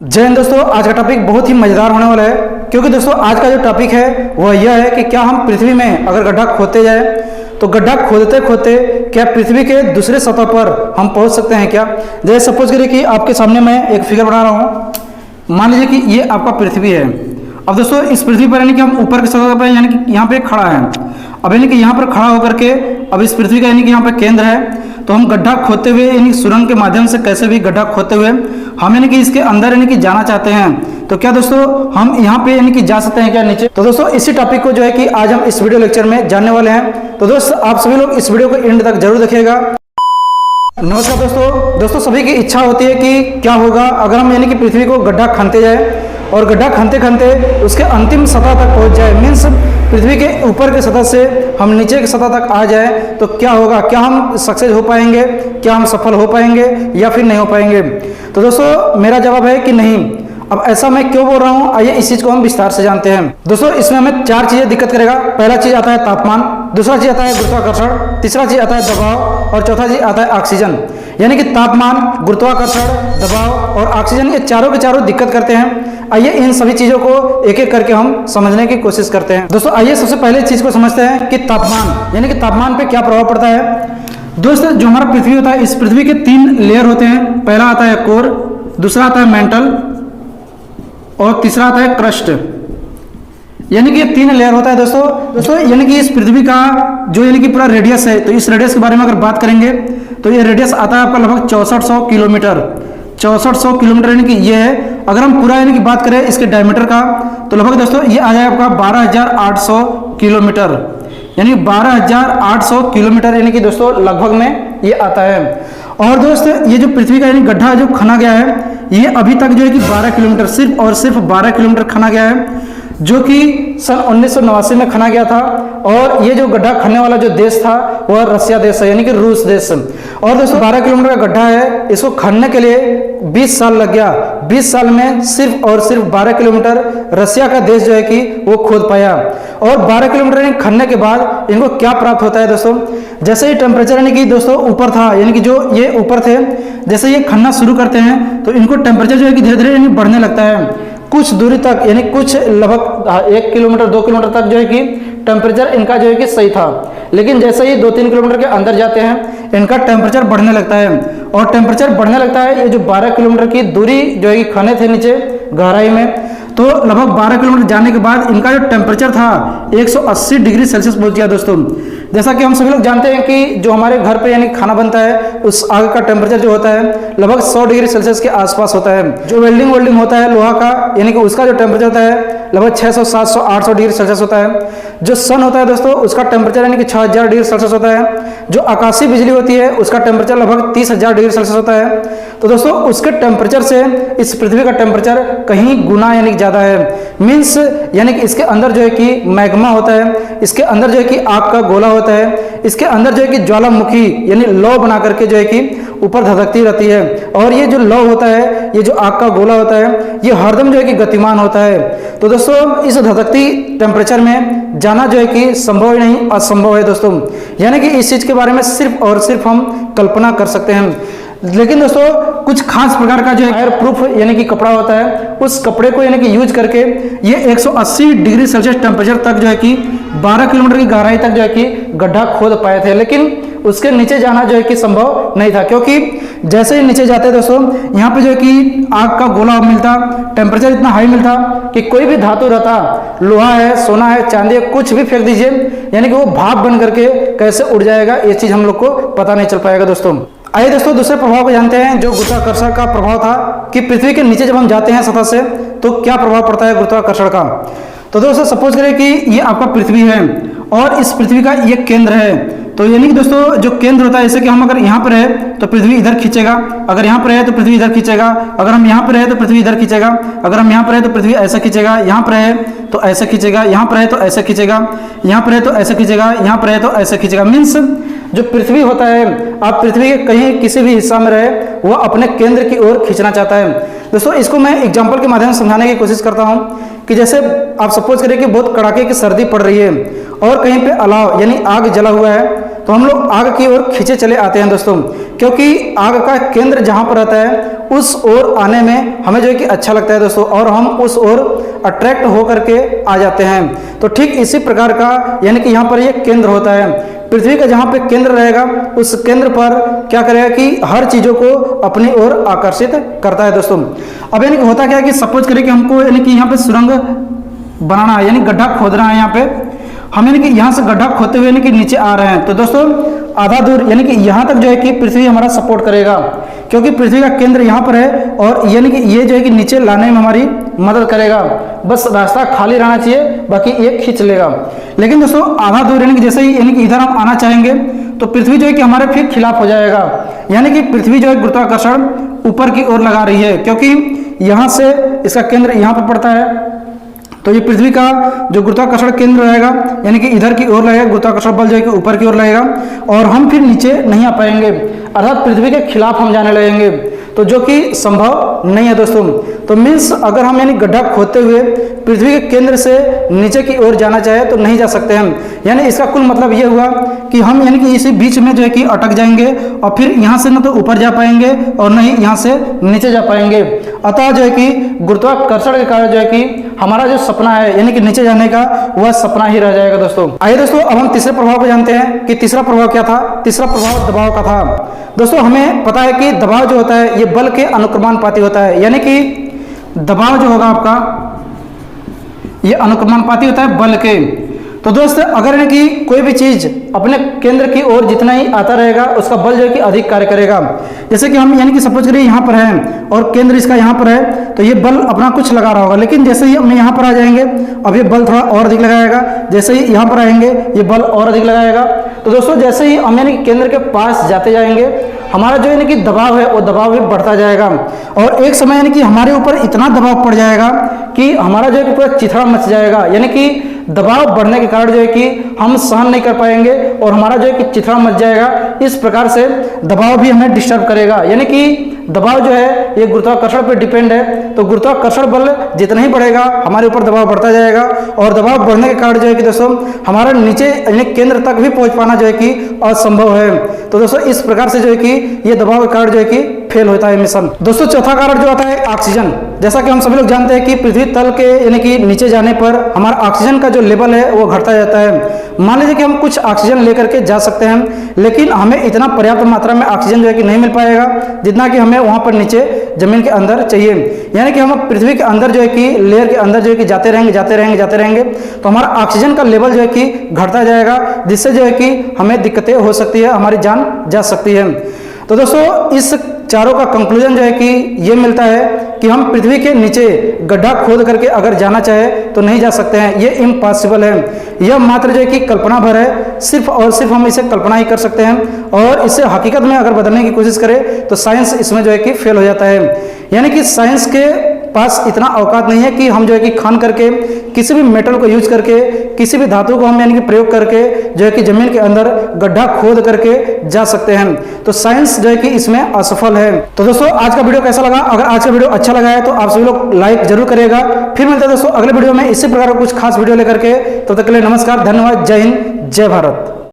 जय हिंद दोस्तों, आज का टॉपिक बहुत ही मज़ेदार होने वाला है। क्योंकि दोस्तों आज का जो टॉपिक है वह यह है कि क्या हम पृथ्वी में अगर गड्ढा खोदते जाए तो गड्ढा खोदते खोदते क्या पृथ्वी के दूसरे सतह पर हम पहुंच सकते हैं क्या। जैसे सपोज करिए कि आपके सामने मैं एक फिगर बना रहा हूं। मान लीजिए कि ये आपका पृथ्वी है। अब दोस्तों इस पृथ्वी पर यानी कि हम ऊपर के सतह पर यानी कि यहाँ पे खड़ा है। अब यानी कि यहाँ पर खड़ा होकर के अब इस पृथ्वी का यानी कि यहाँ पे केंद्र है, तो हम गड्ढा खोदते हुए यानी सुरंग के माध्यम से कैसे भी गड्ढा खोदते हुए हम यानी कि इसके अंदर यानी कि जाना चाहते हैं, तो क्या दोस्तों हम यहाँ पे यानी कि जा सकते हैं क्या नीचे। तो दोस्तों इसी टॉपिक को जो है कि आज हम इस वीडियो लेक्चर में जानने वाले हैं। तो दोस्तों आप सभी लोग इस वीडियो को एंड तक जरूर देखिएगा। नमस्कार दोस्तों सभी की इच्छा होती है कि क्या होगा अगर हम यानी कि पृथ्वी को गड्ढा खनते जाए और गड्ढा खनते खनते उसके अंतिम सतह तक पहुंच जाए। मीन्स पृथ्वी के ऊपर के सतह से हम नीचे के सतह तक आ जाए तो क्या होगा, क्या हम सक्सेस हो पाएंगे, क्या हम सफल हो पाएंगे या फिर नहीं हो पाएंगे। तो दोस्तों मेरा जवाब है कि नहीं। अब ऐसा मैं क्यों बोल रहा हूँ, आइए इस चीज को हम विस्तार से जानते हैं। दोस्तों इसमें हमें चार चीजें दिक्कत करेगा। पहला चीज आता है तापमान, दूसरा चीज आता है गुरुत्वाकर्षण, तीसरा चीज आता है दबाव और चौथा चीज आता है ऑक्सीजन। यानी कि तापमान, गुरुत्वाकर्षण, दबाव और ऑक्सीजन, ये चारों के चारों दिक्कत करते हैं। आइए इन सभी चीजों को एक एक करके हम समझने की कोशिश करते हैं। दोस्तों आइए सबसे पहले चीज को समझते हैं कि तापमान, यानी कि तापमान पे क्या प्रभाव पड़ता है। दोस्तों जो हमारा पृथ्वी होता है, इस पृथ्वी के तीन लेयर होते हैं। पहला आता है कोर, दूसरा आता है मेंटल और तीसरा आता है क्रस्ट। यानी कि ये तीन लेयर होता है दोस्तों यानी कि इस पृथ्वी का जो यानी कि पूरा रेडियस है, तो इस रेडियस के बारे में अगर बात करेंगे तो ये रेडियस आता है आपका लगभग 6400 किलोमीटर। 6400 किलोमीटर यानी कि ये है। अगर हम पूरा यानी कि बात करें इसके डायमीटर का तो लगभग दोस्तों ये आ जाए आपका 12800 किलोमीटर। यानी 12800 किलोमीटर यानी कि दोस्तों लगभग में ये आता है। और दोस्तों ये जो पृथ्वी का यानी गड्ढा जो खना गया है, ये अभी तक जो है कि 12 किलोमीटर, सिर्फ और सिर्फ 12 किलोमीटर खना गया है, जो कि सन 1989 में खना गया था। और ये जो गड्ढा खनने वाला जो देश था वह रसिया देश है, यानी कि रूस देश। और दोस्तों 12 किलोमीटर का गड्ढा है, इसको खनने के लिए 20 साल लग गया। 20 साल में सिर्फ और सिर्फ 12 किलोमीटर रसिया का देश जो है कि वो खोद पाया। और 12 किलोमीटर खनने के बाद इनको क्या प्राप्त होता है दोस्तों, जैसे ही टेम्परेचर यानी कि दोस्तों ऊपर था, यानी कि जो ये ऊपर थे, जैसे ये खनना शुरू करते हैं तो इनको टेम्परेचर जो है कि धीरे धीरे यानी बढ़ने लगता है। कुछ दूरी तक यानी कुछ लगभग 1 किलोमीटर 2 किलोमीटर तक जो है कि टेम्परेचर इनका जो है कि सही था। लेकिन जैसे ही 2-3 किलोमीटर के अंदर जाते हैं इनका टेम्परेचर बढ़ने लगता है। और टेम्परेचर बढ़ने लगता है, ये जो 12 किलोमीटर की दूरी जो है कि खने थे नीचे गहराई में, तो लगभग 12 किलोमीटर जाने के बाद इनका जो टेम्परेचर था 180 डिग्री सेल्सियस पहुंच गया दोस्तों। जैसा कि हम सभी लोग जानते हैं कि जो हमारे घर पे यानी खाना बनता है उस आग का टेम्परेचर जो होता है लगभग 100 डिग्री सेल्सियस के आसपास होता है। जो वेल्डिंग होता है लोहा का, यानी कि उसका जो टेम्परेचर होता है लगभग 600, 700, 800 डिग्री सेल्सियस होता है। जो सन होता है दोस्तों उसका टेम्परेचर यानी कि 6000 डिग्री सेल्सियस होता है। जो आकाशीय बिजली होती है उसका टेम्परेचर लगभग 30,000 डिग्री सेल्सियस होता है। तो दोस्तों उसके टेम्परेचर से इस पृथ्वी का टेम्परेचर कहीं गुना यानी ज्यादा है। मीन्स यानी कि इसके अंदर जो है कि मैग्मा होता है, इसके अंदर जो है कि आग का गोला होता है, इसके अंदर जो है कि ज्वालामुखी यानी लौ बना करके जो है कि ऊपर धधकती रहती है। और ये जो लौ होता है, ये जो आग का गोला होता है, ये हरदम जो है कि गतिमान होता है। तो दोस्तों इस धधकती टेम्परेचर में जाना जो है कि संभव ही नहीं असंभव है दोस्तों। यानी कि इस चीज के बारे में सिर्फ और सिर्फ हम कल्पना कर सकते हैं। लेकिन दोस्तों कुछ खास प्रकार का जो है एयर प्रूफ यानी कि कपड़ा होता है, उस कपड़े को यानी कि यूज करके ये 180 डिग्री सेल्सियस टेम्परेचर तक जो है कि 12 किलोमीटर की गहराई तक जो है कि गड्ढा खोद पाए थे। लेकिन उसके नीचे जाना जो है कि संभव नहीं था, क्योंकि जैसे ही नीचे जाते दोस्तों यहाँ पे जो है कि आग का गोला मिलता, टेम्परेचर इतना हाई मिलता कि कोई भी धातु रहता, लोहा है, सोना है, चांदी है, कुछ भी फेंक दीजिए यानी कि वो भाप बन करके कैसे उड़ जाएगा, ये चीज हम लोग को पता नहीं चल पाएगा दोस्तों। आइए दोस्तों दूसरे प्रभाव को जानते हैं, जो गुरुत्वाकर्षण का प्रभाव था कि पृथ्वी के नीचे जब हम जाते हैं सतह से तो क्या प्रभाव पड़ता है गुरुत्वाकर्षण का। तो दोस्तों सपोज करें कि ये आपका पृथ्वी है और इस पृथ्वी का ये केंद्र है। तो यानी कि दोस्तों जो केंद्र होता है, जैसे कि हम अगर यहाँ पर है तो पृथ्वी इधर खींचेगा, अगर यहाँ पर है तो पृथ्वी इधर खींचेगा, अगर हम यहाँ पर है तो पृथ्वी इधर खींचेगा, अगर हम यहाँ पर है तो पृथ्वी ऐसा खींचेगा, यहाँ पर है तो ऐसा खींचेगा, यहाँ पर है तो ऐसा खींचेगा, यहाँ पर है तो ऐसा खींचेगा, यहाँ पर है तो ऐसा खींचेगा। मीन्स जो पृथ्वी होता है, आप पृथ्वी के कहीं किसी भी हिस्सा में रहे वह अपने केंद्र की ओर खींचना चाहता है। दोस्तों इसको मैं एग्जाम्पल के माध्यम से समझाने की कोशिश करता हूँ कि जैसे आप सपोज करें कि बहुत कड़ाके की सर्दी पड़ रही है और कहीं पे अलाव यानी आग जला हुआ है, तो हम लोग आग की ओर खींचे चले आते हैं दोस्तों, क्योंकि आग का केंद्र जहाँ पर रहता है उस ओर आने में हमें जो है कि अच्छा लगता है दोस्तों, और हम उस ओर अट्रैक्ट हो करके आ जाते हैं। तो ठीक इसी प्रकार का यानी कि यहाँ पर ये केंद्र होता है। पृथ्वी का जहाँ पे केंद्र रहेगा उस केंद्र पर क्या करेगा कि हर चीज़ों को अपनी ओर आकर्षित करता है दोस्तों। अब यानी कि होता क्या है कि सपोज करें कि हमको यानी कि यहाँ पे सुरंग बनाना है, यानी गड्ढा खोदना है। यहाँ पे हम यानी कि यहाँ से गड्ढा खोदते हुए यानी कि नीचे आ रहे हैं, तो दोस्तों आधा दूर यानी कि यहाँ तक जो है कि पृथ्वी हमारा सपोर्ट करेगा, क्योंकि पृथ्वी का केंद्र यहाँ पर है और यानी कि ये जो है कि नीचे लाने में हमारी मदद करेगा। बस रास्ता खाली रहना चाहिए, बाकी ये खींच लेगा। लेकिन दोस्तों आधा दूर यानी कि जैसे ही यानी कि इधर हम आना चाहेंगे तो पृथ्वी जो है कि हमारे फिर खिलाफ हो जाएगा, यानी कि पृथ्वी जो है गुरुत्वाकर्षण ऊपर की ओर लगा रही है, क्योंकि यहाँ से इसका केंद्र यहाँ पर पड़ता है। तो ये पृथ्वी का जो गुरुत्वाकर्षण केंद्र रहेगा यानी कि इधर की ओर लगेगा, गुरुत्वाकर्षण बल जो है कि ऊपर की ओर लगेगा और हम फिर नीचे नहीं आ पाएंगे, अर्थात पृथ्वी के खिलाफ हम जाने लगेंगे, तो जो कि संभव नहीं है दोस्तों। तो मीन्स अगर हम यानी गड्ढा खोदते हुए पृथ्वी के केंद्र से नीचे की ओर जाना चाहे तो नहीं जा सकते हम। यानी इसका कुल मतलब ये हुआ कि हम यानी कि इसी बीच में जो है कि अटक जाएंगे और फिर यहाँ से न तो ऊपर जा पाएंगे और न ही यहाँ से नीचे जा पाएंगे। अतः जो है कि गुरुत्वाकर्षण के कारण जो है कि हमारा जो सपना है यानी कि नीचे जाने का वह सपना ही रह जाएगा दोस्तों। आइए दोस्तों अब हम तीसरे प्रभाव को जानते हैं कि तीसरा प्रभाव क्या था। तीसरा प्रभाव दबाव का था। दोस्तों हमें पता है कि दबाव जो होता है ये बल के अनुक्रमानुपाती होता है, यानी कि दबाव जो होगा आपका ये अनुक्रमानुपाती होता है बल के। तो दोस्त अगर यानी कि कोई भी चीज अपने केंद्र की ओर जितना ही आता रहेगा उसका बल जो है कि अधिक कार्य करेगा। जैसे कि हम यानी कि सपोज करिए यहाँ पर है और केंद्र इसका यहाँ पर है, तो ये बल अपना कुछ लगा रहा होगा, लेकिन जैसे ही हम यहाँ पर आ जाएंगे अब ये बल थोड़ा और अधिक लगाएगा, जैसे ही यहाँ पर आएंगे ये बल और अधिक लगाएगा। तो दोस्तों जैसे ही हम यानी कि केंद्र के पास जाते जाएंगे हमारा जो यानी कि दबाव है वो दबाव भी बढ़ता जाएगा और एक समय यानी कि हमारे ऊपर इतना दबाव पड़ जाएगा कि हमारा जो है कि पूरा चिथड़ा मच जाएगा, यानी कि दबाव बढ़ने के कारण जो है कि हम सहन नहीं कर पाएंगे और हमारा जो है कि चिथड़ा मच जाएगा। इस प्रकार से दबाव भी हमें डिस्टर्ब करेगा, यानी कि दबाव जो है ये गुरुत्वाकर्षण पर डिपेंड है। तो गुरुत्वाकर्षण बल जितना ही बढ़ेगा हमारे ऊपर दबाव बढ़ता जाएगा और दबाव बढ़ने के कारण जो है कि दोस्तों हमारा नीचे यानी केंद्र तक भी पहुंच पाना जो है कि असंभव है। तो दोस्तों इस प्रकार से जो है कि ये दबाव के कारण जो है कि फेल होता है मिशन। दोस्तों चौथा कारण जो आता है ऑक्सीजन। जैसा कि हम सभी लोग जानते हैं कि पृथ्वी तल के यानी कि नीचे जाने पर हमारा ऑक्सीजन का जो लेवल है वो घटता जाता है। मान लीजिए कि हम कुछ ऑक्सीजन लेकर के जा सकते हैं, लेकिन हमें इतना पर्याप्त मात्रा में ऑक्सीजन जो है कि नहीं मिल पाएगा जितना कि हमें वहां पर नीचे जमीन के अंदर चाहिए। यानी कि हम पृथ्वी के अंदर जो है कि लेयर के अंदर जो है कि जाते रहेंगे तो हमारा ऑक्सीजन का लेवल जो है कि घटता जाएगा, जिससे जो है कि हमें दिक्कतें हो सकती है, हमारी जान जा सकती है। तो दोस्तों इस चारों का कंक्लूजन जो है कि ये मिलता है कि हम पृथ्वी के नीचे गड्ढा खोद करके अगर जाना चाहे तो नहीं जा सकते हैं, ये इम्पॉसिबल है। यह मात्र जो है कि कल्पना भर है, सिर्फ और सिर्फ हम इसे कल्पना ही कर सकते हैं और इसे हकीकत में अगर बदलने की कोशिश करें तो साइंस इसमें जो है कि फेल हो जाता है। यानी कि साइंस के पास इतना औकात नहीं है कि हम जो है कि खान करके किसी भी मेटल को यूज करके किसी भी धातु को हम यानी कि प्रयोग करके जो है कि जमीन के अंदर गड्ढा खोद करके जा सकते हैं। तो साइंस जो है कि इसमें असफल है। तो दोस्तों आज का वीडियो कैसा लगा? अगर आज का वीडियो अच्छा लगा है तो आप सभी लोग लाइक जरूर करिएगा। फिर मिलते हैं दोस्तों अगले वीडियो में इसी प्रकार का कुछ खास वीडियो लेकर के। तब तक के लिए नमस्कार, धन्यवाद, जय हिंद, जय भारत।